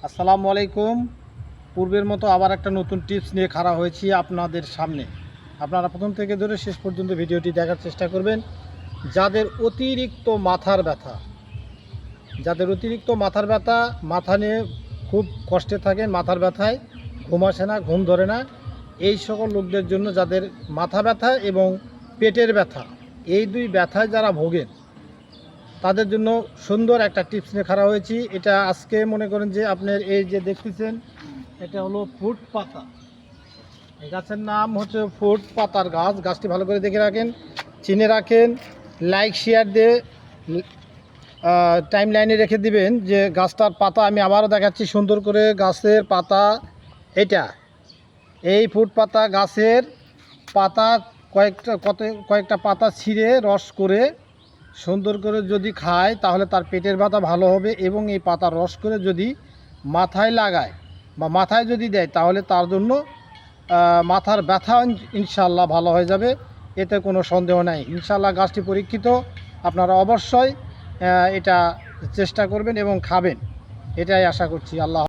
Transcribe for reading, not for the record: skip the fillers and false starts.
আসসালামু আলাইকুম। পূর্বের মতো আবার একটা নতুন টিপস নিয়ে খাড়া হয়েছি আপনাদের সামনে। আপনারা প্রথম থেকে ধরে শেষ পর্যন্ত ভিডিওটি দেখার চেষ্টা করবেন। যাদের অতিরিক্ত মাথার ব্যথা, মাথা নিয়ে খুব কষ্টে থাকেন, মাথার ব্যথায় ঘুম আসে না, ঘুম ধরে না, এই সকল লোকদের জন্য, যাদের মাথা ব্যথা এবং পেটের ব্যথা, এই দুই ব্যথায় যারা ভোগেন তাদের জন্য সুন্দর একটা টিপস নিয়ে খাড়া হয়েছি। এটা আজকে মনে করেন যে আপনার এই যে দেখতেছেন, এটা হলো ফুট পাতা। এই গাছের নাম হচ্ছে ফুট পাতার গাছ। গাছটি ভালো করে দেখে রাখেন, চিনে রাখেন, লাইক শেয়ার দিয়ে টাইম লাইনে রেখে দিবেন যে গাছটার পাতা আমি আবারও দেখাচ্ছি সুন্দর করে। গাছের পাতা এটা, এই ফুট পাতা গাছের পাতা কয়েকটা পাতা ছিঁড়ে রস করে সুন্দর করে যদি খায় তাহলে তার পেটের ব্যথা ভালো হবে। এবং এই পাতার রস করে যদি মাথায় লাগায় বা মাথায় যদি দেয় তাহলে তার জন্য মাথার ব্যথা ইনশাল্লাহ ভালো হয়ে যাবে, এতে কোনো সন্দেহ নাই। ইনশাল্লাহ গাছটি পরীক্ষিত, আপনারা অবশ্যই এটা চেষ্টা করবেন এবং খাবেন, এটাই আশা করছি। আল্লাহ।